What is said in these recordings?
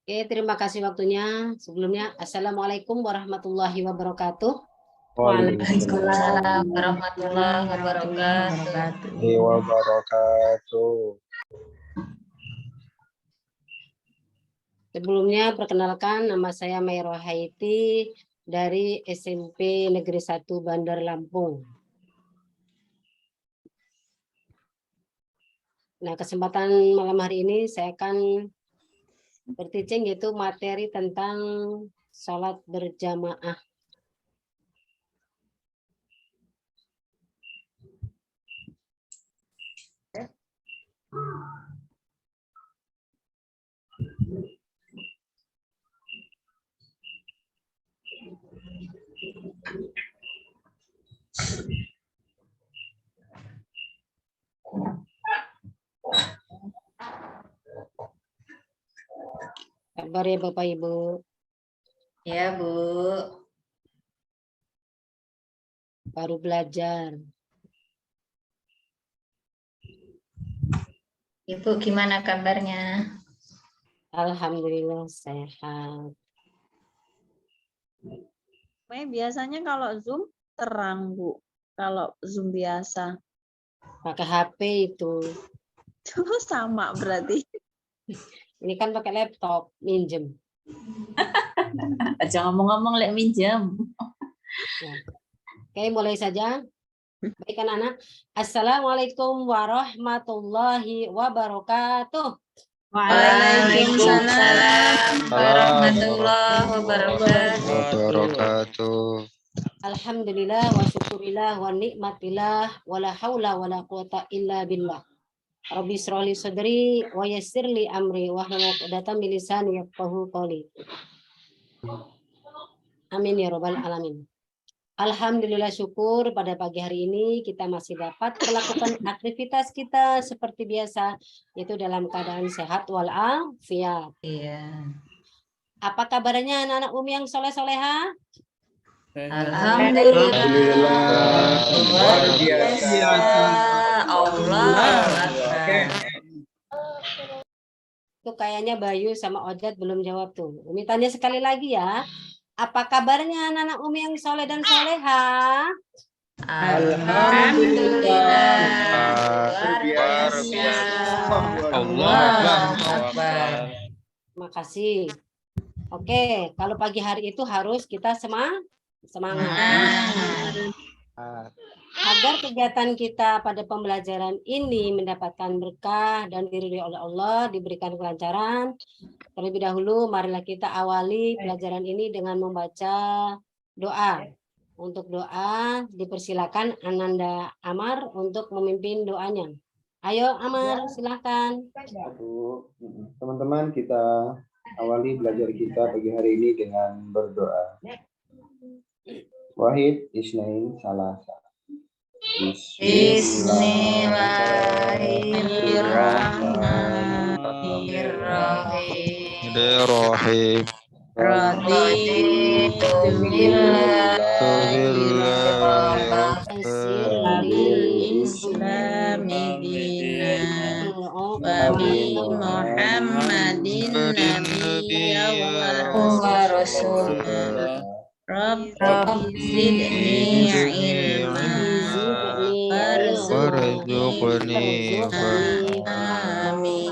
Oke, terima kasih waktunya. Sebelumnya, Assalamualaikum warahmatullahi wabarakatuh. Waalaikumsalam warahmatullahi wabarakatuh. Sebelumnya, perkenalkan nama saya May Rohaiti dari SMP Negeri 1 Bandar Lampung. Nah, kesempatan malam hari ini saya akan berteaching yaitu materi tentang sholat berjamaah. Kabar ya Bapak Ibu? Ya Bu. Baru belajar. Ibu gimana kabarnya? Alhamdulillah sehat. Biasanya kalau Zoom terang Bu, kalau Zoom biasa. Pakai HP itu. Sama berarti. Ini kan pakai laptop, minjem. Jangan ngomong-ngomong lek minjem. Nah. Oke, mulai saja. Baik anak-anak. Assalamualaikum warahmatullahi wabarakatuh. Waalaikumsalam warahmatullahi wabarakatuh. Alhamdulillah wa syukurillah wa nikmatillah wa la haula wa la quwata illa billah. Rabbi shrahli sadri wa yassirli amri wa hlul 'uqdatam min lisani yafqahu qawli. Amin ya rabbal alamin. Alhamdulillah syukur pada pagi hari ini kita masih dapat melakukan aktivitas kita seperti biasa, yaitu dalam keadaan sehat walafiat. Iya. Apa kabarnya anak-anak Umi yang soleh-soleha? Alhamdulillah. Luar biasa. Allah. Itu kayaknya Bayu sama Ojat belum jawab tuh. Umi tanya sekali lagi ya. Apa kabarnya anak-anak Umi yang soleh dan soleha? Alhamdulillah. Luar biasa. Allah Akbar. Terima kasih. Oke, kalau pagi hari itu harus kita semangat. Agar kegiatan kita pada pembelajaran ini mendapatkan berkah dan diridhoi oleh Allah, diberikan kelancaran. Terlebih dahulu, marilah kita awali pelajaran ini dengan membaca doa. Untuk doa, dipersilakan Ananda Amar untuk memimpin doanya. Ayo Amar, silakan. Teman-teman, kita awali belajar kita pagi hari ini dengan berdoa. Wahid, Isnain, Salasa. Bismillahirrahmanirrahim. Raditu billahi islami dinan wa bi Muhammadin nabiyya wa rasulah. Rabbi zidni ilma warzuqni amin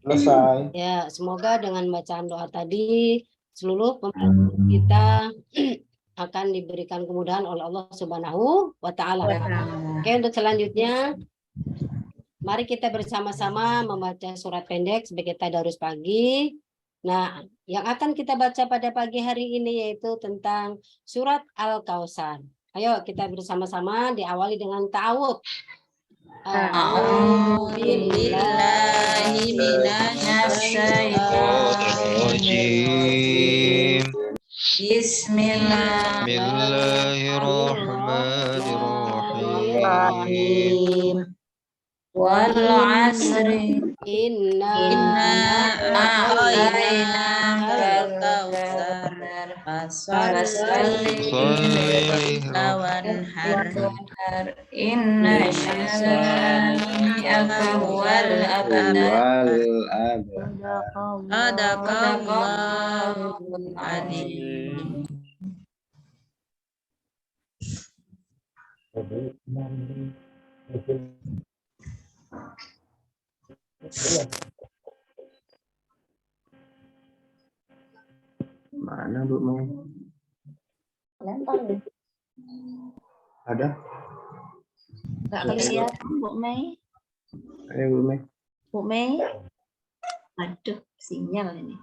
Selesai. Ya, semoga dengan bacaan doa tadi seluruh pembelajaran kita akan diberikan kemudahan oleh Allah Subhanahu wa taala. Oke, untuk selanjutnya mari kita bersama-sama membaca surat pendek sebagai tadarus pagi. Nah, yang akan kita baca pada pagi hari ini yaitu tentang surat Al-Kautsar. Ayo kita bersama-sama diawali dengan ta'awudz. A'udzubillahi minasyaitonir Bismillahirrahmanirrahim. Wal 'asri inna a'tainakal kautsar fasalli wanhar. Inna syani'aka huwal abtar. Sadaqallahul adzim. Mana Bu Mei? Ada? Enggak kelihatan Bu Mei. Ayo Bu Mei. Bu Mei. Aduh, sinyal ini.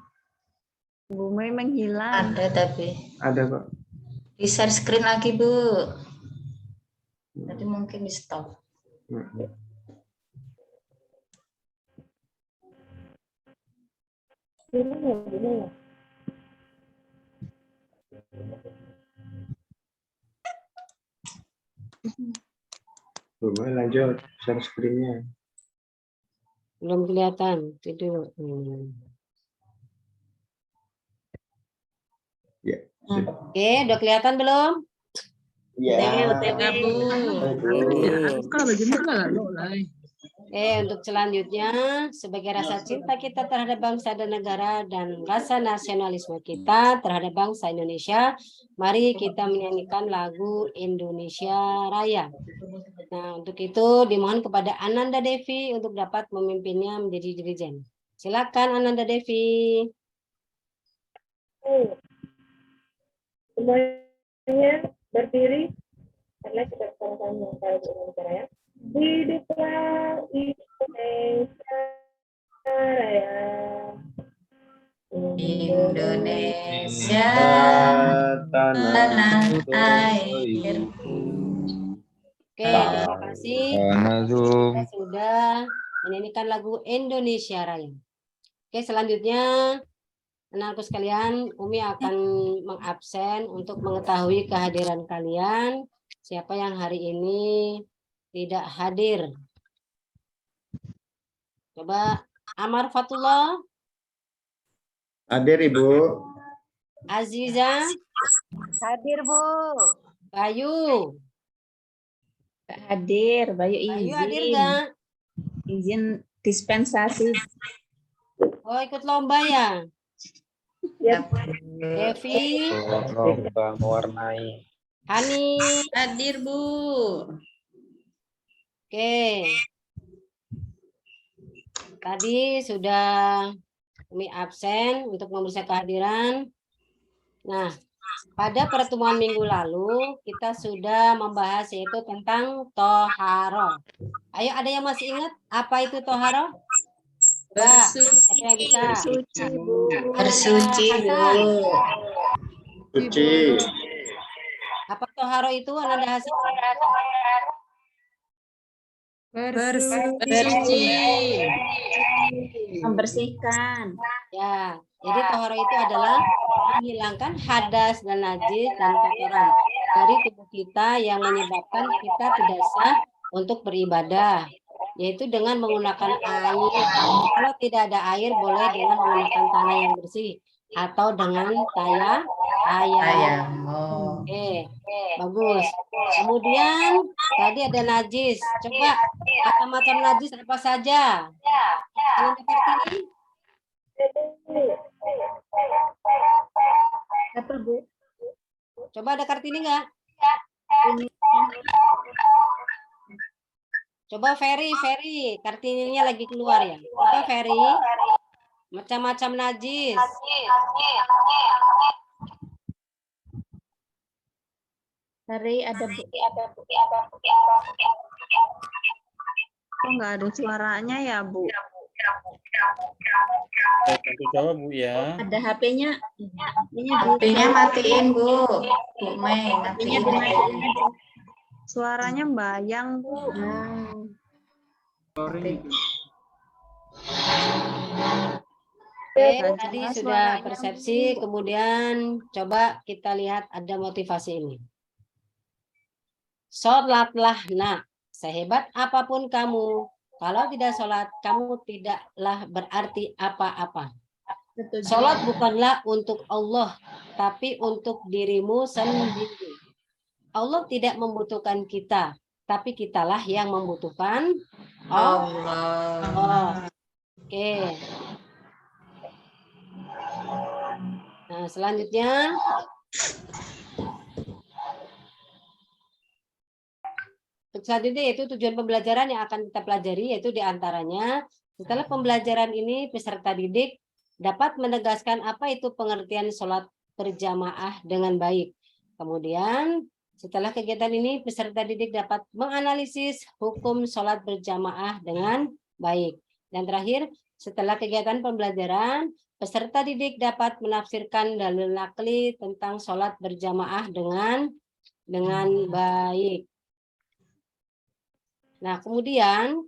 Bu Mei menghilang. Ada tapi. Ada kok. Di share screen lagi, Bu. Tadi mungkin di stop. Bu Mei lanjut share screen-nya. Belum kelihatan. Tidur. Ya. Oke, udah kelihatan belum? Iya. Bu. Untuk selanjutnya, sebagai rasa cinta kita terhadap bangsa dan negara dan rasa nasionalisme kita terhadap bangsa Indonesia, mari kita menyanyikan lagu Indonesia Raya. Nah, untuk itu dimohon kepada Ananda Devi untuk dapat memimpinnya menjadi dirijen. Silakan Ananda Devi. Semuanya berdiri karena kita sama-sama mengetahui Indonesia Raya. Hiduplah Indonesia Raya. Indonesia tanah airku. Oke, terima kasih. Kita sudah menyanyikan lagu Indonesia Raya. Oke, selanjutnya anak-anakku sekalian, Umi akan mengabsen untuk mengetahui kehadiran kalian. Siapa yang hari ini tidak hadir? Coba Amar Fatullah. Hadir Ibu. Aziza. Hadir, Bu. Bayu. Hadir, Bayu Bayu izin. hadir nggak? Izin dispensasi. Oh, ikut lomba ya? Devi. Lomba mewarnai. Hani. Hadir, Bu. Oke. Tadi sudah Umi absen untuk memeriksa kehadiran. Nah, pada pertemuan minggu lalu kita sudah membahas yaitu tentang toharo. Ayo, ada yang masih ingat apa itu toharo? Siapa yang bisa? Bersuci, Bu. Bersuci, Bu. Suci. Apa toharo itu, Ananda Hasan? Bersuci. Membersihkan. Ya, jadi toharo itu adalah menghilangkan hadas dan najis dan kotoran dari tubuh kita yang menyebabkan kita tidak sah untuk beribadah, yaitu dengan menggunakan air. Kalau tidak ada air, boleh dengan menggunakan tanah yang bersih atau dengan ayam. Oke, bagus. Kemudian tadi ada najis. Coba macam-macam najis apa saja? Kalian dapat ini? Apa, Bu? Coba ada Kartini nggak? Coba Ferry, Kartininya lagi keluar ya. Coba Ferry, macam-macam najis. Hari ada Bu. Kok nggak ada suaranya ya, Bu? Nanti coba Bu ya. Ada HP-nya. HP-nya matiin, Bu. Bu Mei, matiin. Suaranya bayang, Bu. Oke, tadi sudah persepsi, kemudian coba kita lihat ada motivasi ini. Sholatlah nak, sehebat apapun kamu. Kalau tidak sholat, kamu tidaklah berarti apa-apa. Sholat bukanlah untuk Allah, tapi untuk dirimu sendiri. Allah tidak membutuhkan kita, tapi kitalah yang membutuhkan Allah. Allah. Oke. Nah, selanjutnya yaitu tujuan pembelajaran yang akan kita pelajari, yaitu diantaranya setelah pembelajaran ini peserta didik dapat menegaskan apa itu pengertian sholat berjamaah dengan baik. Kemudian setelah kegiatan ini peserta didik dapat menganalisis hukum sholat berjamaah dengan baik. Dan terakhir, setelah kegiatan pembelajaran peserta didik dapat menafsirkan dalil nakli tentang sholat berjamaah dengan baik. Nah, kemudian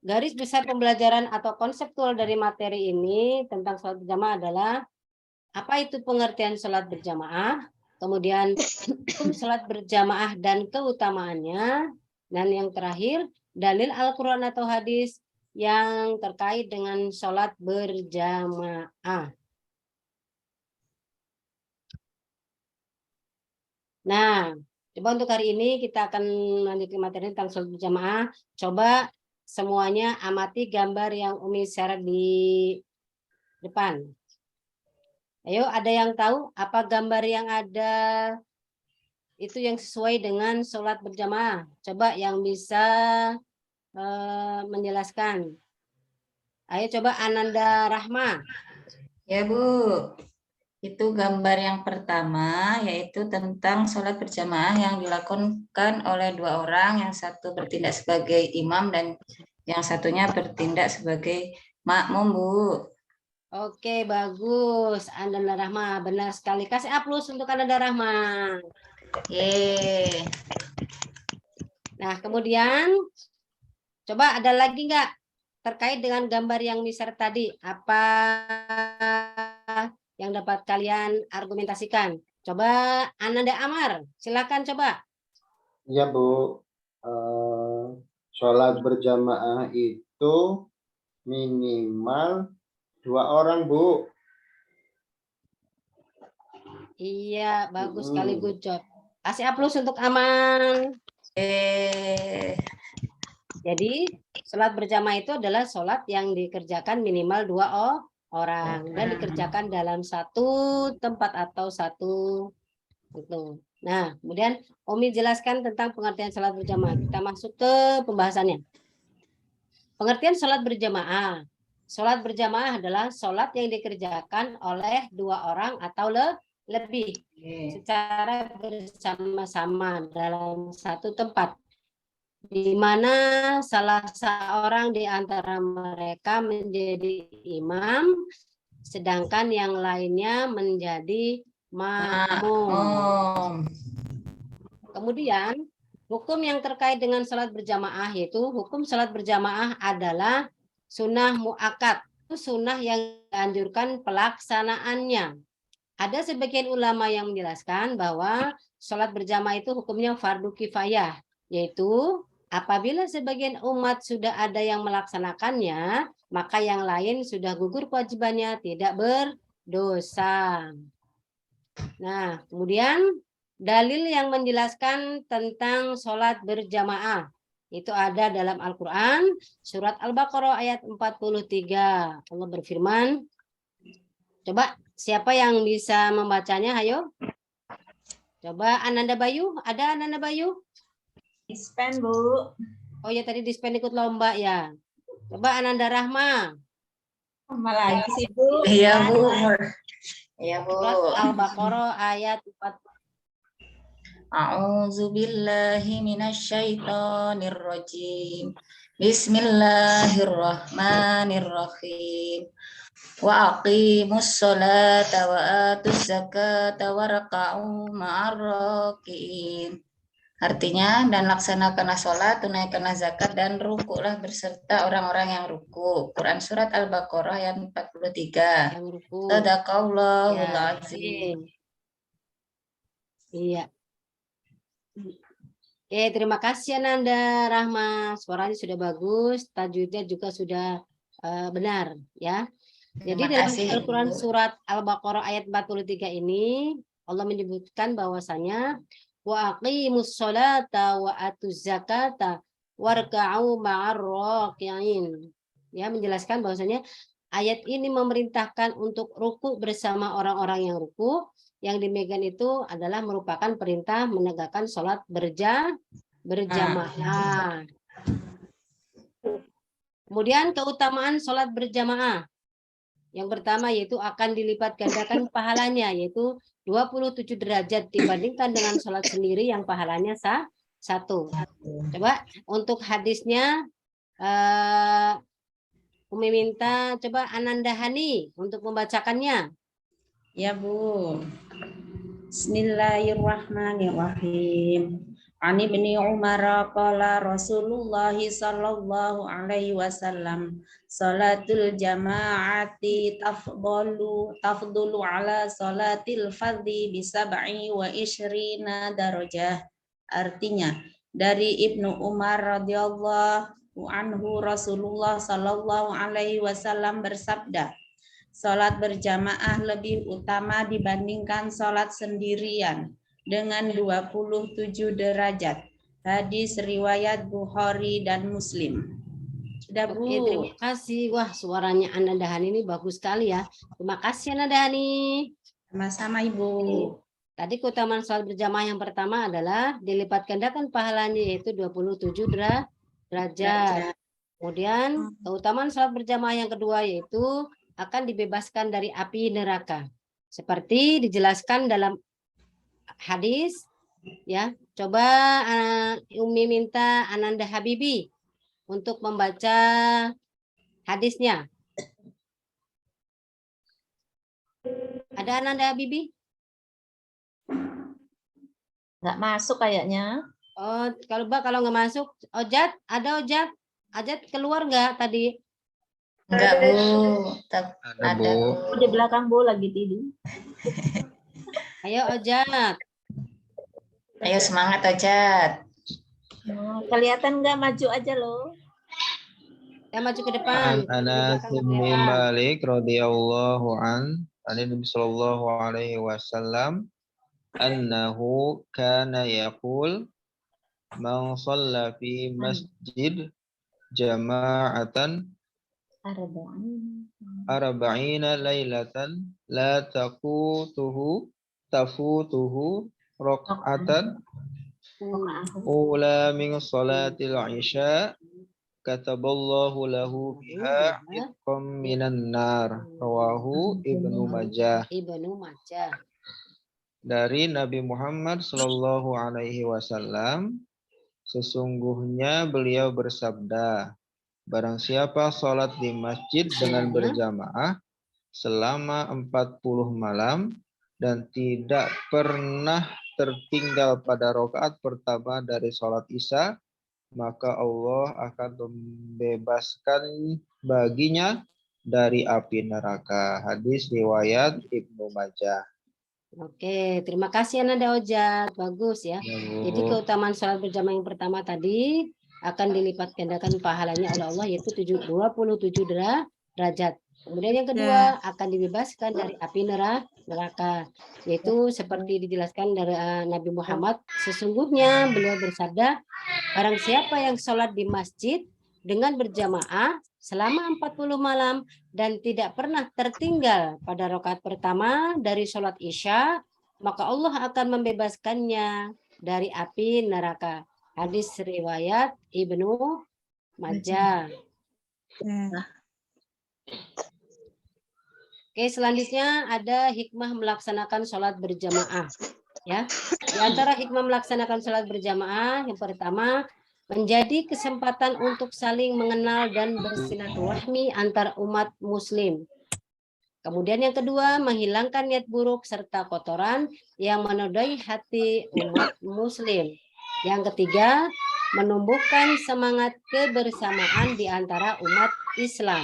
garis besar pembelajaran atau konseptual dari materi ini tentang sholat berjamaah adalah apa itu pengertian sholat berjamaah, kemudian hukum sholat berjamaah dan keutamaannya, dan yang terakhir dalil Al-Quran atau hadis yang terkait dengan sholat berjamaah. Nah, coba untuk hari ini kita akan lanjutkan materi tentang sholat berjamaah. Coba semuanya amati gambar yang Umi share di depan. Ayo, ada yang tahu apa gambar yang ada itu yang sesuai dengan sholat berjamaah? Coba yang bisa menjelaskan. Ayo coba Ananda Rahma. Ya Bu, itu gambar yang pertama yaitu tentang sholat berjamaah yang dilakukan oleh 2 orang, yang satu bertindak sebagai imam dan yang satunya bertindak sebagai makmum Bu. Oke, bagus. Ananda Rahma, benar sekali. Kasih A+ untuk Ananda Rahma. Yeay. Nah, kemudian coba ada lagi nggak terkait dengan gambar yang misalnya tadi? Apa yang dapat kalian argumentasikan? Coba Ananda Amar, silakan coba. Ya Bu, sholat berjamaah itu minimal 2 orang Bu. Iya, bagus sekali, good job. Kasih A+ untuk Aman. Jadi, sholat berjamaah itu adalah sholat yang dikerjakan minimal 2 orang dan dikerjakan dalam satu tempat atau satu itu. Nah, kemudian Umi jelaskan tentang pengertian sholat berjamaah. Kita masuk ke pembahasannya. Pengertian sholat berjamaah. Sholat berjamaah adalah sholat yang dikerjakan oleh 2 orang atau lebih secara bersama-sama dalam satu tempat, di mana salah seorang di antara mereka menjadi imam, sedangkan yang lainnya menjadi makmum. Kemudian, hukum yang terkait dengan sholat berjamaah yaitu hukum sholat berjamaah adalah sunnah muakkad, sunnah yang dianjurkan pelaksanaannya. Ada sebagian ulama yang menjelaskan bahwa sholat berjamaah itu hukumnya fardu kifayah, yaitu apabila sebagian umat sudah ada yang melaksanakannya, maka yang lain sudah gugur kewajibannya, tidak berdosa. Nah, kemudian dalil yang menjelaskan tentang sholat berjamaah itu ada dalam Al-Quran, surat Al-Baqarah ayat 43. Allah berfirman, coba siapa yang bisa membacanya, ayo. Coba Ananda Bayu, ada Ananda Bayu? Dispen Bu. Oh ya, tadi dispen ikut lomba ya. Coba Ananda Rahma. Lomba lagi sih Bu. Iya Bu. Iya Bu. Surat Al-Baqarah ayat 4. A'udzu billahi minasyaitonir rajim. Bismillahirrahmanirrahim. Wa aqimus sholata wa atuz zakata warka'u ma'ar raki'in. Artinya, dan laksanakanlah sholat, tunaikanlah zakat, dan rukuklah berserta orang-orang yang ruku. Quran surat Al-Baqarah ayat 43. Shadaqallahul azim. Iya. Oke, terima kasih Ananda Rahma. Suaranya sudah bagus, tajwidnya juga sudah benar ya. Jadi dalam Al-Quran surat Al-Baqarah ayat 43 ini Allah menyebutkan bahwasanya wa aqimus sholata wa atuz zakata warka'u ma'ar raki'in. Ya, menjelaskan bahwasanya ayat ini memerintahkan untuk ruku bersama orang-orang yang ruku. Yang dimegang itu adalah merupakan perintah menegakkan sholat berjamaah. Kemudian keutamaan sholat berjamaah. Yang pertama yaitu akan dilipat gandakan pahalanya, yaitu 27 derajat dibandingkan dengan sholat sendiri yang pahalanya satu. Coba untuk hadisnya Umi minta coba Ananda Hani untuk membacakannya. Ya Bu. Bismillahirrahmanirrahim. Ani ibni Umar qala Rasulullah sallallahu alaihi wasallam salatul jama'ati tafdulu ala salatil fardhi bi 27 darajah. Artinya dari Ibnu Umar radhiyallahu anhu Rasulullah sallallahu alaihi wasallam bersabda, sholat berjamaah lebih utama dibandingkan sholat sendirian dengan 27 derajat. Hadis riwayat Bukhari dan Muslim. Sudah Bu. Oke, terima kasih. Wah, suaranya Ananda Hani ini bagus sekali ya. Terima kasih Ananda Hani. Sama-sama Ibu. Oke. Tadi keutamaan sholat berjamaah yang pertama adalah dilipat gandakan pahalanya yaitu 27 derajat. Kemudian keutamaan sholat berjamaah yang kedua yaitu akan dibebaskan dari api neraka. Seperti dijelaskan dalam hadis, ya. Coba Umi minta Ananda Habibi untuk membaca hadisnya. Ada Ananda Habibi? Nggak masuk kayaknya. Oh, kalau nggak masuk, Ojat, ada Ojat? Ojat keluar nggak tadi? Enggak Bu. Ada Bu. Di belakang Bu lagi tidur. Ayo Ojat. Ayo semangat Ojat. Kelihatan nggak, maju aja loh. Ya maju ke depan. An Anas bin Malik radhiyallahu an Nabi sallallahu alaihi wasallam annahu kana yaqul man shalla fi masjid jama'atan arba'ina lailatan la tafutuhu raq'atan ula min salatil isya kataballahu lahu biha itqam minan nar. Rawahu Ibnu Majah. Ibnu Majah. Dari Nabi Muhammad sallallahu alaihi wasallam, sesungguhnya beliau bersabda, barang siapa sholat di masjid dengan berjamaah selama 40 malam dan tidak pernah tertinggal pada rakaat pertama dari sholat Isya, maka Allah akan membebaskan baginya dari api neraka. Hadis riwayat Ibnu Majah. Oke, terima kasih Ananda Ojat. Bagus ya. Jadi keutamaan sholat berjamaah yang pertama tadi akan dilipat gandakan pahalanya oleh Allah yaitu 27 derajat. Kemudian yang kedua akan dibebaskan dari api neraka. Yaitu seperti dijelaskan dari Nabi Muhammad, sesungguhnya beliau bersabda, barang siapa yang sholat di masjid dengan berjamaah selama 40 malam dan tidak pernah tertinggal pada rakaat pertama dari sholat Isya, maka Allah akan membebaskannya dari api neraka. Hadis riwayat Ibnu Majah. Oke, selanjutnya ada hikmah melaksanakan sholat berjamaah. Ya, di antara hikmah melaksanakan sholat berjamaah yang pertama, menjadi kesempatan untuk saling mengenal dan bersilaturahmi antar umat Muslim. Kemudian yang kedua, menghilangkan niat buruk serta kotoran yang menodai hati umat Muslim. Yang ketiga, menumbuhkan semangat kebersamaan di antara umat Islam.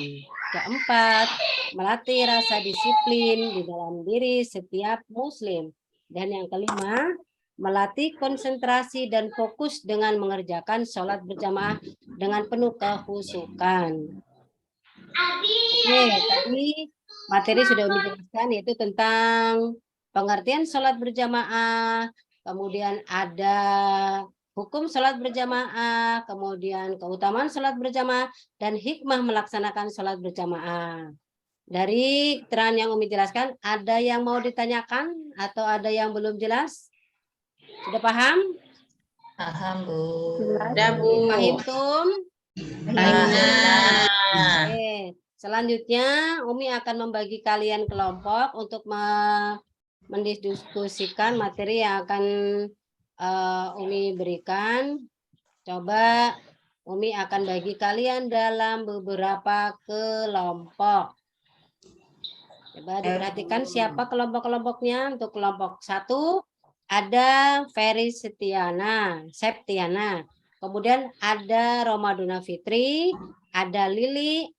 Keempat, melatih rasa disiplin di dalam diri setiap Muslim. Dan yang kelima, melatih konsentrasi dan fokus dengan mengerjakan sholat berjamaah dengan penuh kehusukan. Oke, tadi materi sudah dijelaskan yaitu tentang pengertian sholat berjamaah, kemudian ada hukum sholat berjamaah, kemudian keutamaan sholat berjamaah, dan hikmah melaksanakan sholat berjamaah. Dari keterangan yang Umi jelaskan, ada yang mau ditanyakan atau ada yang belum jelas? Sudah paham? Paham, Bu. Sudah, Bu. Paham, Tum? Paham. Oke. Selanjutnya, Umi akan membagi kalian kelompok untuk mendiskusikan materi yang akan Umi berikan. Coba Umi akan bagi kalian dalam beberapa kelompok. Coba diperhatikan siapa kelompok-kelompoknya. Untuk kelompok 1 ada Ferry Septiana. Kemudian ada Romaduna Fitri, ada Lili,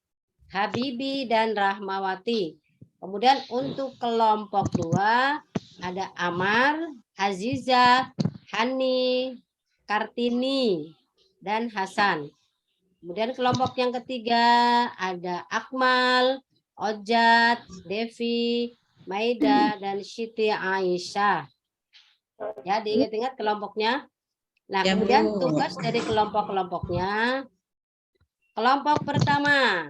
Habibi, dan Rahmawati. Kemudian untuk kelompok 2 ada Amar, Aziza, Hani, Kartini, dan Hasan. Kemudian kelompok yang ketiga ada Akmal, Ojat, Devi, Maida, dan Siti Aisyah. Ya, diingat-ingat kelompoknya. Nah, Ya, kemudian Bu. tugas dari kelompok-kelompoknya. Kelompok pertama.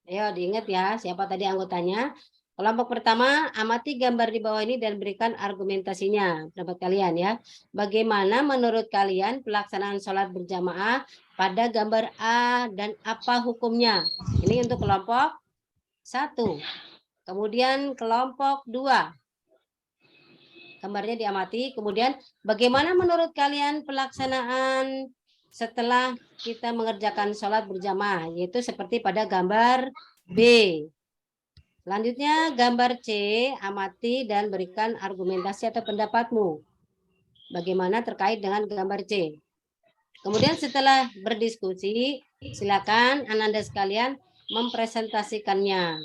Ayo diingat ya, siapa tadi anggotanya. Kelompok pertama, amati gambar di bawah ini dan berikan argumentasinya. Pendapat kalian ya. Bagaimana menurut kalian pelaksanaan sholat berjamaah pada gambar A dan apa hukumnya? Ini untuk kelompok 1. Kemudian kelompok 2. Gambarnya diamati. Kemudian bagaimana menurut kalian pelaksanaan setelah kita mengerjakan sholat berjamaah, yaitu seperti pada gambar B. Selanjutnya gambar C, amati dan berikan argumentasi atau pendapatmu. Bagaimana terkait dengan gambar C. Kemudian setelah berdiskusi, silakan Ananda sekalian mempresentasikannya.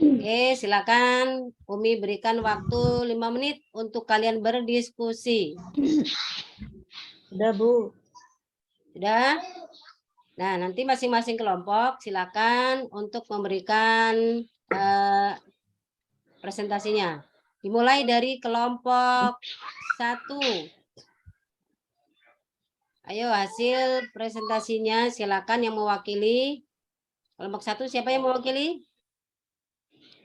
Oke, silakan Umi berikan waktu 5 menit untuk kalian berdiskusi. Sudah, Bu. Sudah? Nah, nanti masing-masing kelompok silakan untuk memberikan presentasinya. Dimulai dari kelompok 1. Ayo hasil presentasinya silakan yang mewakili. Kelompok 1 siapa yang mewakili?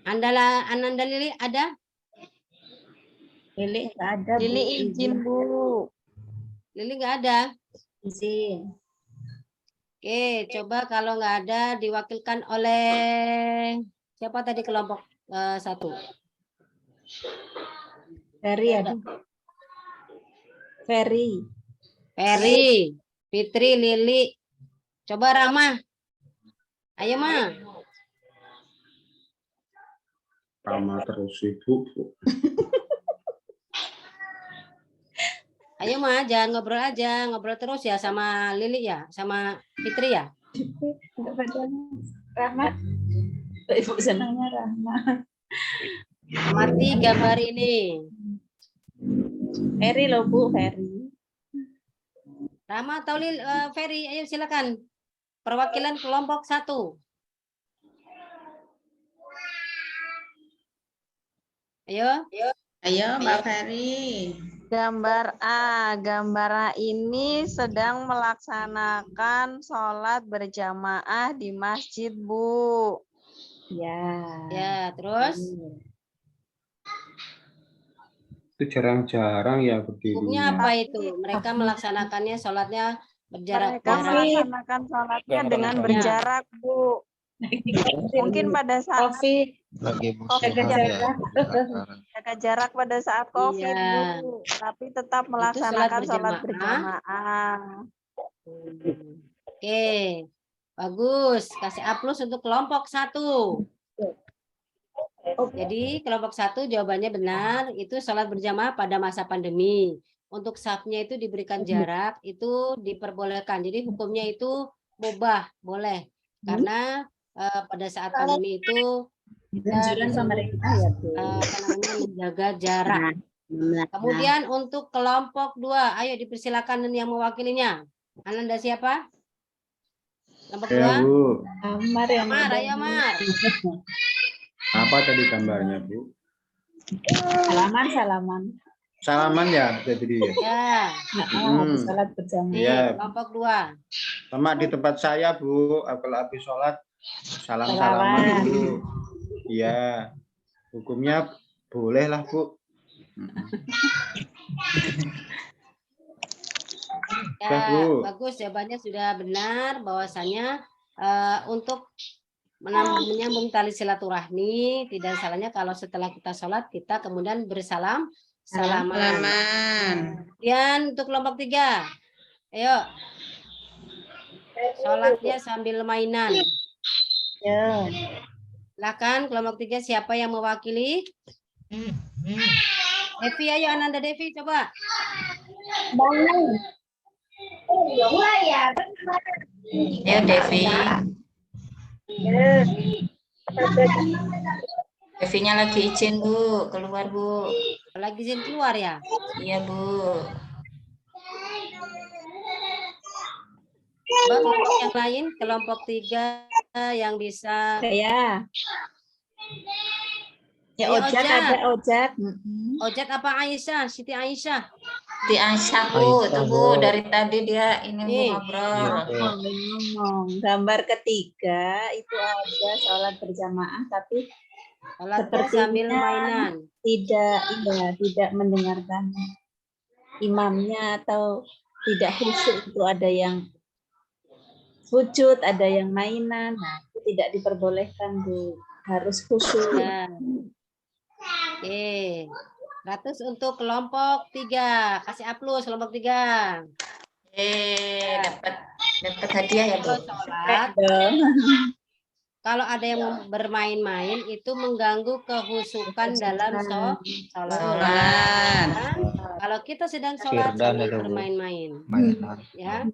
Ananda Lili ada? Lili nggak ada, Bu. Lili izin, Bu. Lili nggak ada? Izin. Oke, coba kalau nggak ada diwakilkan oleh siapa tadi kelompok 1? Ferry ada. Ferry. Fitri, Lili. Coba Rama. Ayo, Ma. Rama terus sibuk. Ayo, Ma, jangan ngobrol aja. Ngobrol terus ya sama Lili ya, sama Fitri ya. Rahmat. Ibu senangnya Rahmat. Amati gambar ini. Ferry loh, Bu, Ferry. Rama atau Ferry, ayo silakan. Perwakilan kelompok 1. Ayo. Ayo, Mbak Ferry. Gambar A. Gambar A ini sedang melaksanakan sholat berjamaah di masjid, Bu. Ya. Ya, terus? Itu jarang-jarang ya begini. Hukumnya apa itu? Mereka melaksanakannya sholatnya berjarak. Mereka melaksanakan sholatnya dengan berjarak, Bu. Mungkin pada saat Lagi jaga jarak pada saat COVID, Iya. Bu. Tapi tetap melaksanakan sholat berjamaah. Oke, bagus. Kasih A+ untuk kelompok 1. Jadi kelompok 1 jawabannya benar. Itu sholat berjamaah pada masa pandemi. Untuk safnya itu diberikan jarak, itu diperbolehkan. Jadi hukumnya itu mubah, boleh. Karena pada saat pandemi itu Anjuran pemerintah ya, Bu. menjaga jarak. Kemudian untuk kelompok 2, ayo dipersilakan yang mewakilinya. Ananda siapa? Kelompok 2? Ya, Bu. Amar yang Amar, ayo Amar. Apa tadi gambarnya, Bu? Salaman. Salaman ya, jadi ya. Ya, Habis sholat berjamaah. nih Iya. kelompok 2. Sama di tempat saya, Bu, kalau habis sholat salam-salaman dulu. Iya. Hukumnya boleh lah, Bu. Ya, Udah, Bu. bagus, jawabannya sudah benar bahwasanya untuk menyambung tali silaturahmi tidak salahnya kalau setelah kita sholat kita kemudian salaman. Kemudian untuk kelompok 3, ayo sholatnya sambil mainan. Ya. Silakan kelompok 3 siapa yang mewakili? Devi, ayo Ananda Devi coba. Ya, Devi. Devinya lagi izin, Bu. Keluar, Bu. Lagi izin keluar ya? Iya, Bu. Coba kelompok yang lain, kelompok 3 yang bisa. Saya. Ya, Ayo, Ojat Ojat. ada Ojat. Ojat apa Aisyah? Siti Aisyah. Di Aisyah, Bu. Aisyah, Tuh, Bu. Bu. Dari tadi dia ini, Bu, Nih. ngobrol. Ngomong. Gambar ketiga itu ada sholat berjamaah tapi Sholatnya Sepertinya sambil mainan. tidak mendengarkan imamnya atau tidak khusyuk, itu ada yang sujud, ada yang mainan. Nah, itu tidak diperbolehkan, Bu. Harus khusyuk. Ya. Oke. 100 untuk kelompok 3. Kasih aplaus kelompok 3. Dapat hadiah ya, Bu. Kalau sholat, kalau ada yang bermain-main itu mengganggu kehusukan dalam sholat. Sholat. Kalau kita sedang sholat Firdan sambil itu, Bu. bermain-main, Mainan. ya.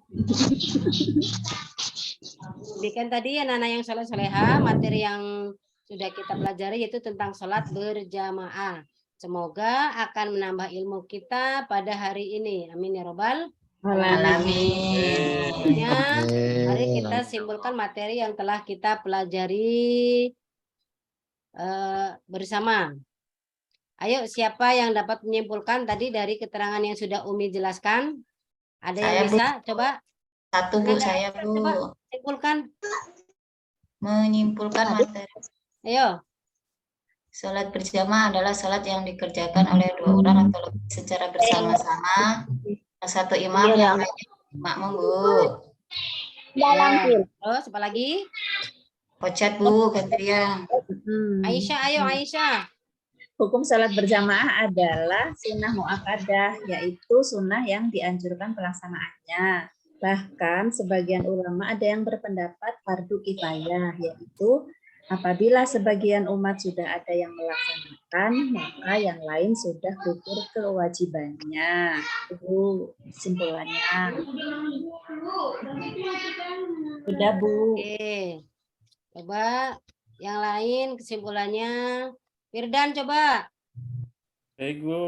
Demikian tadi ya Nana yang sholat soleha, materi yang sudah kita pelajari yaitu tentang sholat berjamaah. Semoga akan menambah ilmu kita pada hari ini. Amin ya robbal Alamin. alamin. Mari kita simpulkan materi yang telah kita pelajari bersama. Ayo, siapa yang dapat menyimpulkan tadi dari keterangan yang sudah Umi jelaskan? Ada yang Saya, Bu. bisa? Coba Satu, Bu, saya, coba Bu. simpulkan. Menyimpulkan materi. Ayo. Sholat berjamaah adalah sholat yang dikerjakan oleh 2 orang atau lebih secara bersama-sama. Satu imam yang lainnya makmum, Bu. Ya. Terus apa lagi? Ojat, Bu, gantian. Aisyah, ayo Aisyah. Hukum sholat berjamaah adalah sunnah muakkadah, yaitu sunnah yang dianjurkan pelaksanaannya. Bahkan sebagian ulama ada yang berpendapat fardu kifayah, yaitu apabila sebagian umat sudah ada yang melaksanakan, maka yang lain sudah gugur kewajibannya. Itu kesimpulannya. Sudah, Bu. Oke. Coba yang lain kesimpulannya. Firdan coba. Baik, Bu.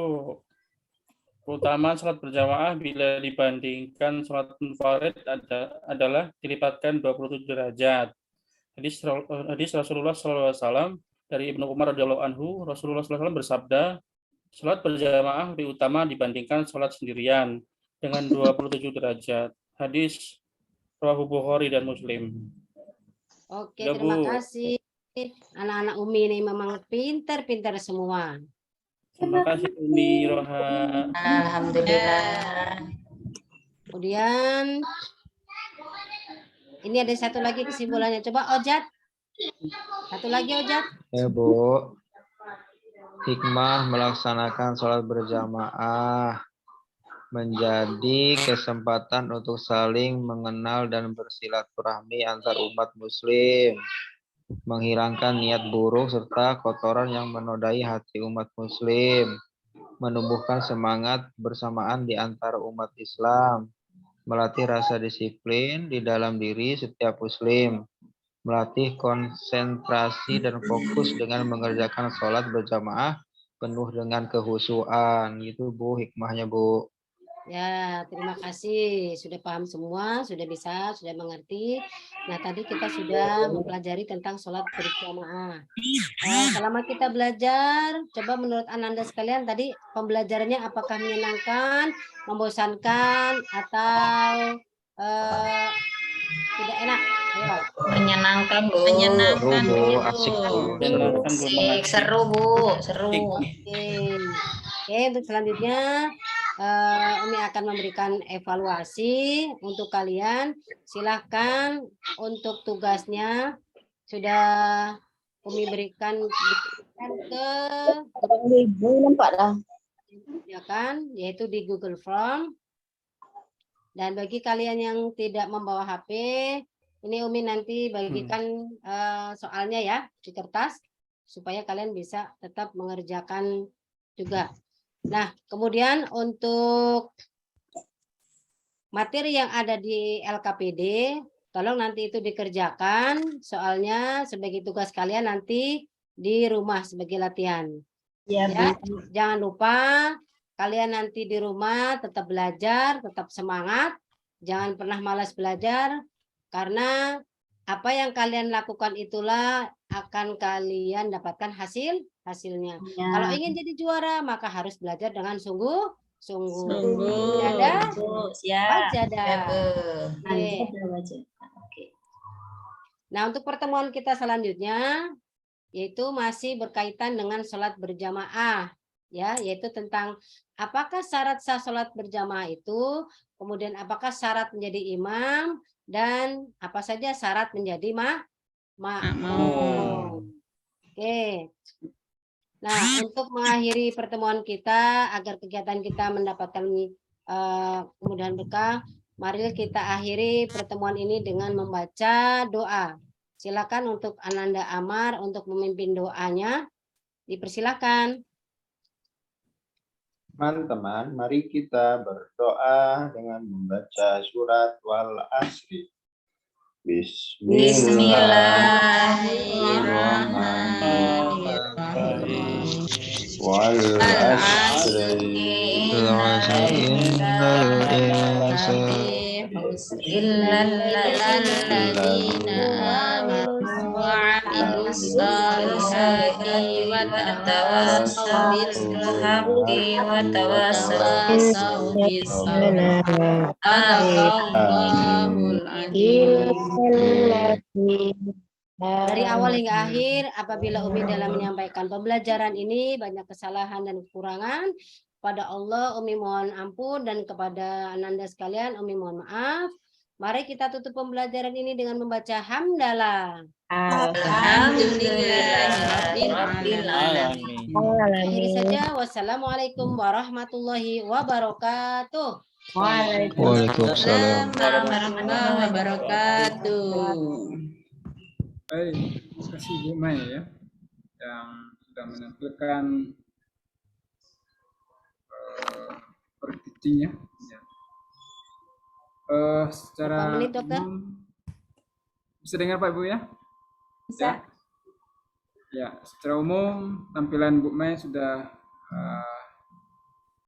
Keutamaan sholat berjamaah bila dibandingkan sholat munfarid adalah dilipatkan 27 derajat. Hadis Rasulullah SAW dari Ibnu Umar radhiyallahu anhu, Rasulullah SAW bersabda, sholat berjamaah lebih utama dibandingkan sholat sendirian dengan 27 derajat. Hadis Rawahu Bukhari dan Muslim. Oke, Ya, terima Bu. kasih. Anak-anak Umi ini memang pintar-pintar semua. Terima kasih Umi Roha. Alhamdulillah. Kemudian ini ada satu lagi kesimpulannya. Coba Ojat. Satu lagi Ojat. Ya, Bu. Hikmah melaksanakan sholat berjamaah menjadi kesempatan untuk saling mengenal dan bersilaturahmi antar umat muslim, menghilangkan niat buruk serta kotoran yang menodai hati umat muslim, menumbuhkan semangat bersamaan di antara umat Islam, melatih rasa disiplin di dalam diri setiap muslim, melatih konsentrasi dan fokus dengan mengerjakan sholat berjamaah penuh dengan kehusuan. Itu, Bu, hikmahnya, Bu. Ya, terima kasih. Sudah paham semua, sudah bisa, sudah mengerti. Nah, tadi kita sudah mempelajari tentang sholat berjamaah. Selama kita belajar, coba menurut Ananda sekalian tadi pembelajarannya apakah menyenangkan, membosankan, atau tidak enak? Ayo. Menyenangkan, Bu. Seru, Bu. Asik, Bu. Menyenangkan, Bu, Asik, mengasih. seru, Bu. Seru. Oke, untuk selanjutnya Umi akan memberikan evaluasi untuk kalian. Silahkan untuk tugasnya sudah Umi berikan ke ya kan, yaitu di Google Form. Dan bagi kalian yang tidak membawa HP, ini Umi nanti bagikan soalnya ya di kertas supaya kalian bisa tetap mengerjakan juga. Nah, kemudian untuk materi yang ada di LKPD, tolong nanti itu dikerjakan, soalnya sebagai tugas kalian nanti di rumah sebagai latihan. Ya, Ya, jangan lupa kalian nanti di rumah tetap belajar, tetap semangat, jangan pernah malas belajar, karena apa yang kalian lakukan itulah akan kalian dapatkan hasilnya. Ya. Kalau ingin jadi juara, maka harus belajar dengan sungguh-sungguh. Sungguh. Ada? Bu, siap. Wajadah. Ya, Bu. Oke. Ada wajah. Oke. Nah, untuk pertemuan kita selanjutnya, yaitu masih berkaitan dengan sholat berjamaah, ya, yaitu tentang apakah syarat sah sholat berjamaah itu, kemudian apakah syarat menjadi imam, dan apa saja syarat menjadi makmum. Oke. Nah, untuk mengakhiri pertemuan kita agar kegiatan kita mendapatkan kemudahan berkah, mari kita akhiri pertemuan ini dengan membaca doa. Silakan untuk Ananda Amar untuk memimpin doanya. Dipersilakan. Teman-teman, mari kita berdoa dengan membaca surat Wal Asri. Bismillahirrahmanirrahim. Wal Asri. Illalladzina amanu wa amilus solihati wa tawassaw bil haqqi wa tawassaw bis sabr. Sadaqallahul azim. Dari awal hingga akhir, apabila Umi dalam menyampaikan pembelajaran ini banyak kesalahan dan kekurangan, pada Allah Umi mohon ampun, dan kepada Ananda sekalian Umi mohon maaf. Mari kita tutup pembelajaran ini dengan membaca hamdalah. Alhamdulillahirabbil alamin. Akhiri saja, wassalamualaikum warahmatullahi wabarakatuh. Waalaikumsalam. Warahmatullahi wabarakatuh. Baik, terima kasih Bu Mai ya yang sudah menampilkan praktiknya. Ya. Secara Berapa menit, Dokter? Bisa dengar Pak Ibu ya? Bisa. Ya, secara umum tampilan Bu Mai sudah